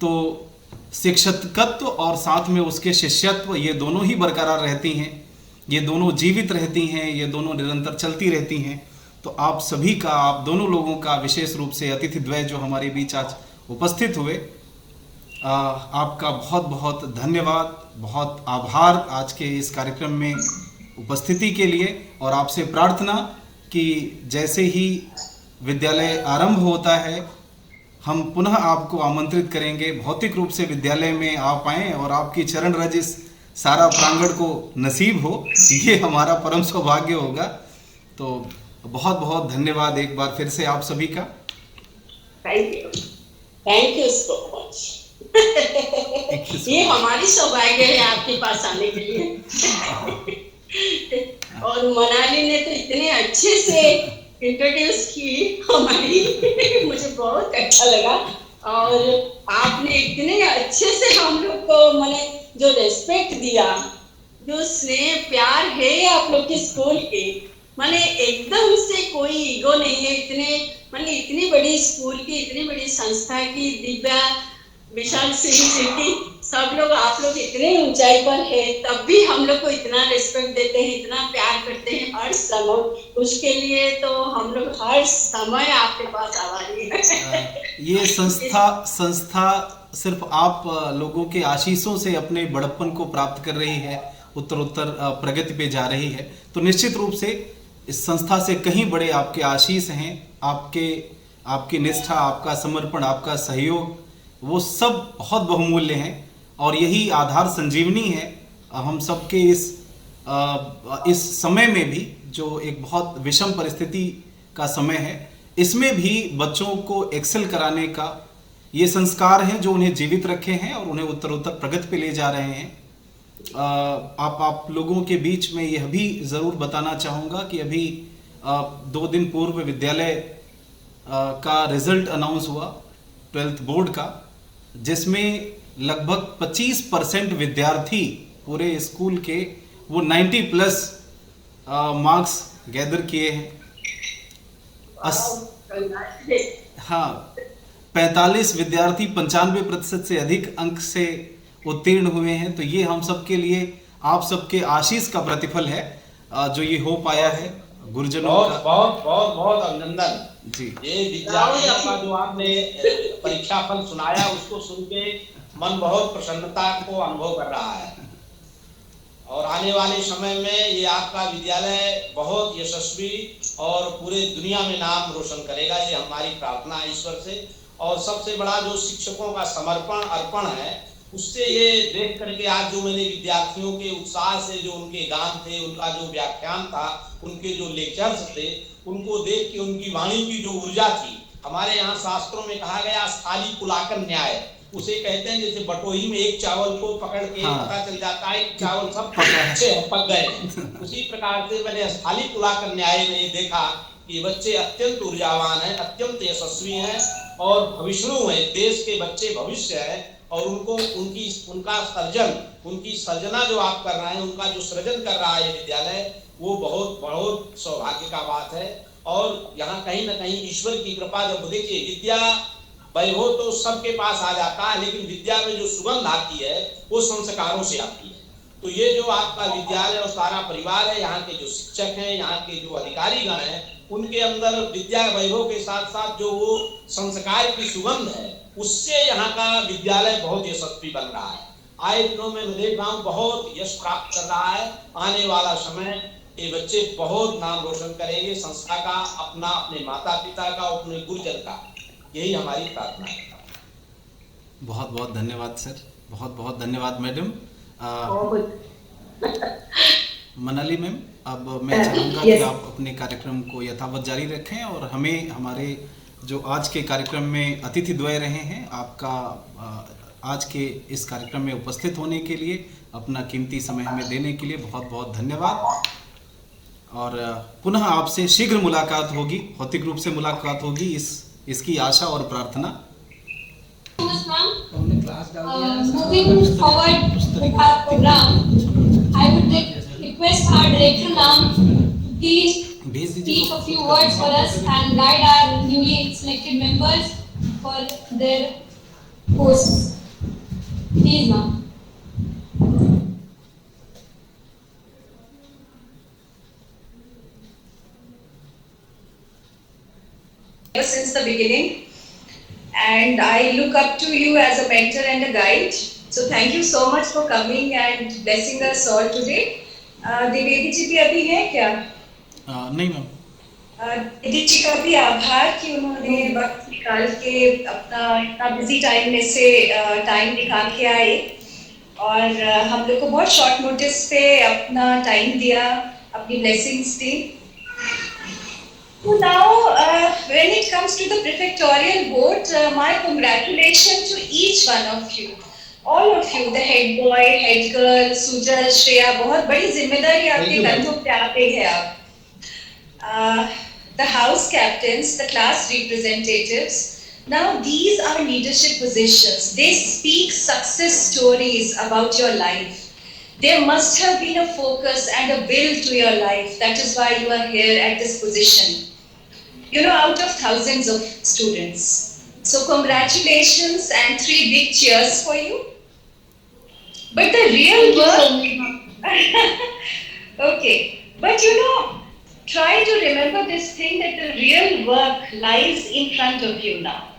तो शिक्षकत्व और साथ में उसके शिष्यत्व, ये दोनों ही बरकरार रहती हैं, ये दोनों जीवित रहती हैं, ये दोनों निरंतर चलती रहती हैं. तो आप सभी का, आप दोनों लोगों का, विशेष रूप से अतिथि द्वय जो हमारे बीच आज उपस्थित हुए, आपका बहुत बहुत धन्यवाद, बहुत आभार आज के इस कार्यक्रम में उपस्थिति के लिए. और आपसे प्रार्थना कि जैसे ही विद्यालय आरंभ होता है, हम पुनः आपको आमंत्रित करेंगे भौतिक रूप से विद्यालय में आप आएँ और आपकी चरण रज इस सारा प्रांगण को नसीब हो, ये हमारा परम सौभाग्य होगा। तो बहुत बहुत धन्यवाद एक बार फिर से आप सभी का। Thank you so much. ये हमारी सौभाग्य है आपके पास आने के लिए। और मनाली ने तो इतने अच्छे से इंट्रोड्यूस की हमारी, मुझे बहुत अच्छा लगा। और आपने इतने अच्छे से हम लोग को मैंने जो रेस्पेक्ट दिया, जो स्नेह प्यार है आप लोग के स्कूल के, मैंने एकदम से कोई ईगो नहीं है। इतनी बड़ी स्कूल की, इतनी बड़ी संस्था की, दिव्या, विशाल सिंह जी की, सब लोग आप लोग इतने ऊंचाई पर है, तब भी हम लोग को इतना रिस्पेक्ट देते हैं, इतना प्यार करते हैं हर समय। उसके लिए तो हम लोग हर समय आपके पास आभारी हैं। ये संस्था सिर्फ आप लोगों के आशीषों से अपने बड़प्पन को प्राप्त कर रही है, उत्तर प्रगति पे जा रही है। तो निश्चित रूप से इस संस्था से कहीं बड़े आपके आशीष हैं, आपकी निष्ठा, आपका समर्पण, आपका सहयोग, वो सब बहुत बहुमूल्य हैं। और यही आधार संजीवनी है हम सबके इस समय में भी, जो एक बहुत विषम परिस्थिति का समय है, इसमें भी बच्चों को एक्सेल कराने का ये संस्कार हैं जो उन्हें जीवित रखे हैं और उन्हें उत्तर प्रगति पे ले जा रहे हैं। आप लोगों के बीच में यह भी ज़रूर बताना चाहूँगा कि अभी 2 दिन पूर्व विद्यालय का रिजल्ट अनाउंस हुआ 12th बोर्ड का, जिसमें लगभग 25% विद्यार्थी पूरे स्कूल के वो 90+ मार्क्स गैदर किए हैं। हाँ, 45 विद्यार्थी 95% से अधिक अंक से उत्तीर्ण हुए हैं। तो ये हम सब के लिए आप सबके आशीष का प्रतिफल है जो ये हो पाया है। गुरुजनों का बहुत अभिनंदन जी। ये विद्यार्थियों का जो आपने परीक्षा फल सुनाया, उसको सुन के मन बहुत प्रसन्नता को अनुभव कर रहा है। और आने वाले समय में ये आपका विद्यालय बहुत यशस्वी और पूरे दुनिया में नाम रोशन करेगा, ये हमारी प्रार्थना है ईश्वर से। और सबसे बड़ा जो शिक्षकों का समर्पण अर्पण है, उससे ये देख करके आज जो मैंने विद्यार्थियों के उत्साह से जो उनके गान थे, उनका जो व्याख्यान था, उनके जो लेक्चर्स थे, उनको देख के उनकी वाणी की जो ऊर्जा थी, हमारे यहाँ शास्त्रों में कहा गया स्थाली कुलाकर न्याय, उसे कहते हैं जैसे बटोही में एक चावल को पकड़ के पता चल जाता है चावल सब अच्छे पक गए। उसी प्रकार से मैंने स्थाली कुलाकर न्याय में ये देखा कि बच्चे अत्यंत ऊर्जावान हैं, अत्यंत यशस्वी हैं और भविष्णु हैं, देश के बच्चे भविष्य हैं। और उनका उनकी सर्जना जो आप कर रहे हैं, उनका जो सृजन कर रहा है विद्यालय, वो बहुत सौभाग्य का बात है। और यहाँ कहीं ना कहीं ईश्वर की कृपा, जब देखिए विद्या वैभव तो सबके पास आ जाता है, लेकिन विद्या में जो सुगंध आती है वो संस्कारों से आती है। तो ये जो आपका विद्यालय और सारा परिवार है, यहाँ के जो शिक्षक हैं, यहाँ के जो अधिकारी गण हैं, उनके अंदर विद्या वैभव के साथ साथ जो वो संस्कार की सुगंध है, उससे यहाँ का विद्यालय बहुत यशस्वी बन रहा है। आए दिनों में मैं देख रहा हूँ बहुत यश प्राप्त कर रहा है। आने वाला समय ये बच्चे बहुत नाम रोशन करेंगे, संस्था का, अपने माता पिता का, अपने गुरुजन का, यही हमारी प्रार्थना है। बहुत बहुत धन्यवाद सर, बहुत बहुत धन्यवाद मैडम। मनाली मैम, अब मैं चाहूँगा कि आप अपने कार्यक्रम को यथावत जारी रखें और हमें हमारे जो आज के कार्यक्रम में अतिथि द्वय रहे हैं, आपका आज के इस कार्यक्रम में उपस्थित होने के लिए, अपना कीमती समय हमें देने के लिए बहुत बहुत धन्यवाद। और पुनः आपसे शीघ्र मुलाकात होगी, भौतिक रूप से मुलाकात होगी, इसकी आशा और प्रार्थना। Moving forward with our program, I would request our director ma'am to please speak a few words for us and guide our newly selected members for their courses. Please ma'am. Since the beginning, and I look up to you as a mentor and a guide. So thank you so much for coming and blessing us all today. Devedi ji भी अभी है क्या? नहीं ma'am. दीदी जी का भी आभार कि उन्होंने वक्त निकाल के अपना इतना बिजी टाइम में से टाइम निकाल के आए और हम लोग को बहुत शॉर्ट नोटिस पे अपना टाइम दिया, अपनी blessings the. So now, when it comes to the prefectorial board, my congratulations to each one of you, all of you, the head boy, head girl, Sujal, Shreya, बहुत बड़ी जिम्मेदारी आपके कंधों पे आ गई है आप. The house captains, the class representatives. Now these are leadership positions. They speak success stories about your life. There must have been a focus and a will to your life. That is why you are here at this position. You know, out of thousands of students. So congratulations and 3 big cheers for you. But the real work... Okay. But you know, try to remember this thing that the real work lies in front of you now.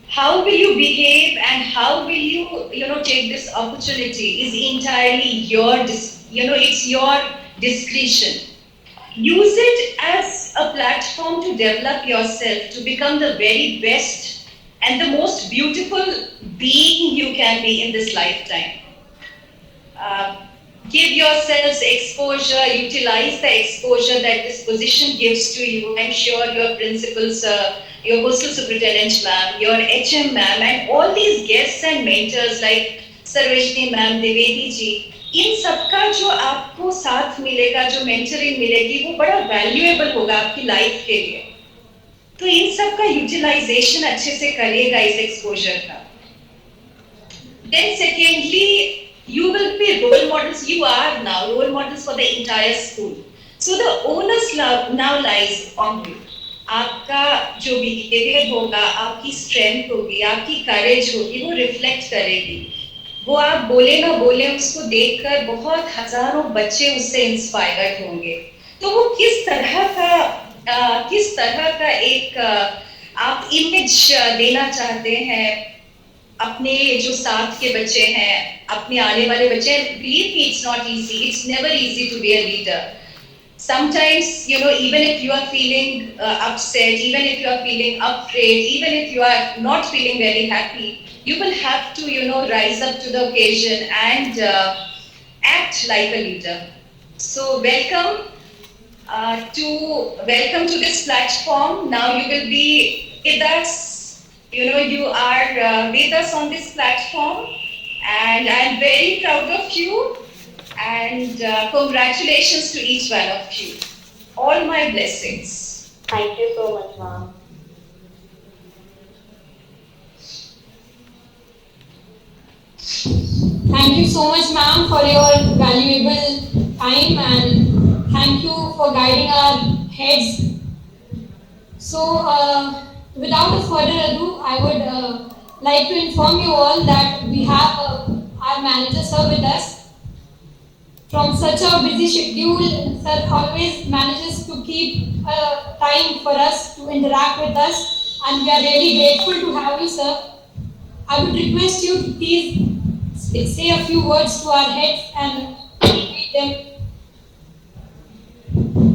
How will you behave and how will you take this opportunity is entirely it's your discretion. Use it as a platform to develop yourself, to become the very best and the most beautiful being you can be in this lifetime. Give yourselves exposure, utilize the exposure that this position gives to you. I'm sure your principals, your postal superintendent ma'am, your HM ma'am, and all these guests and mentors like Sarvajini ma'am, Devedi ji, इन सबका जो आपको साथ मिलेगा, जो mentoring मिलेगी, वो बड़ा valuable होगा आपकी लाइफ के लिए. तो इन सब का यूटिलाइजेशन अच्छे से करिएगा इस एक्सपोजर का. Then secondly, you will be role models. You are now role models for the entire school. So the onus now lies on you. आपका जो बिहेवियर होगा, आपकी स्ट्रेंथ होगी, आपकी करेज होगी, वो रिफ्लेक्ट करेगी. वो आप बोले ना बोले, उसको देखकर बहुत हजारों बच्चे उससे इंस्पायर्ड होंगे. तो वो किस तरह का एक आप इमेज देना चाहते हैं अपने जो साथ के बच्चे हैं, अपने आने वाले बच्चे हैं. Believe me, it's not easy. It's never easy to be a leader. Sometimes, even if you are feeling upset, even if you are feeling afraid, even if you are not feeling very happy, you will have to, rise up to the occasion and act like a leader. So welcome to this platform. Now you will be with us. You are with us on this platform, and I am very proud of you. And congratulations to each one of you. All my blessings. Thank you so much, ma'am. Thank you so much, ma'am, for your valuable time, and thank you for guiding our heads. So, without a further ado, I would like to inform you all that we have our manager sir with us. From such a busy schedule, sir always manages to keep time for us to interact with us, and we are really grateful to have you, sir. I would request you to please say a few words to our heads and greet them.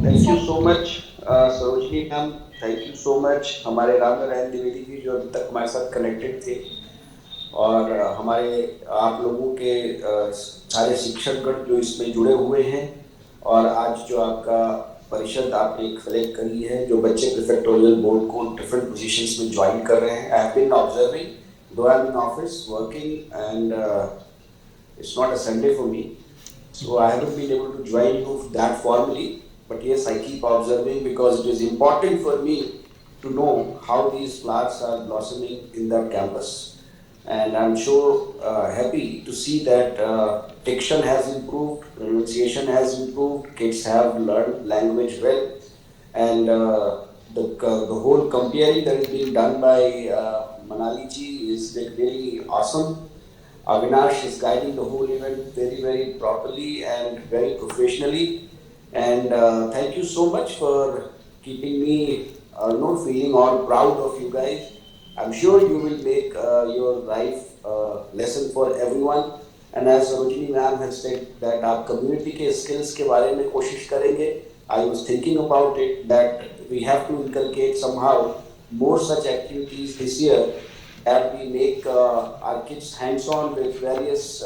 Thank you so much, Sarojini ma'am. Thank you so much. हमारे रामनारायण द्विवेदी जी जो अभी तक हमारे साथ connected थे, और हमारे आप लोगों के सारे शिक्षकगण जो इसमें जुड़े हुए हैं, और आज जो आपका परिषद आपने एक सेलेक्ट करी है, जो बच्चे प्रीफेक्टोरियल बोर्ड को डिफरेंट पोजीशंस में ज्वाइन कर रहे हैं. I have been observing, though I'm in office working, and it's not a Sunday for me, so I haven't been able to join you that formally, but yes, I keep observing because it is important for me to know how these flowers are blossoming in the campus. And I'm so happy to see that diction has improved, pronunciation has improved, kids have learned language well, and the whole comparing that is being done by Manali ji is like really awesome. Avinash is guiding the whole event very, very properly and very professionally. And thank you so much for keeping me feeling all proud of you guys. I'm sure you will make your life lesson for everyone. And as Sarojini ma'am has said that आप community के skills के बारे में कोशिश करेंगे. I was thinking about it that we have to inculcate somehow more such activities this year, that we make our kids hands-on with various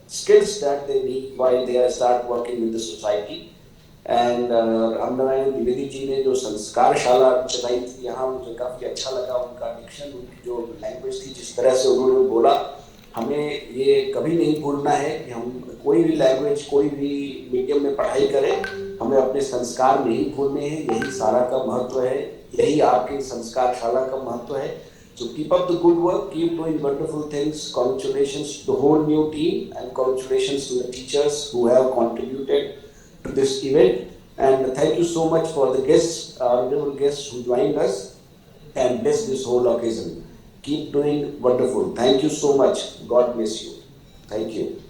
skills that they need while they start working with the society. And Ramnarayan Dwivedi ji ने जो संस्कार शाला चलाई थी यहाँ, मुझे काफ़ी अच्छा लगा उनका डिक्शन, उनकी जो लैंग्वेज थी, जिस तरह से उन्होंने बोला। हमें ये कभी नहीं भूलना है कि हम कोई भी लैंग्वेज, कोई भी मीडियम में पढ़ाई करें, हमें अपने संस्कार नहीं भूलने हैं। यही सारा का महत्व है, यही आपके संस्कार शाला का महत्व है। So keep up the good work, keep doing wonderful things. Congratulations to the whole new team, and congratulations to the teachers who have contributed to this event. And thank you so much for the guests, honorable guests who joined us and blessed this whole occasion. Keep doing wonderful. Thank you so much. God bless you. Thank you.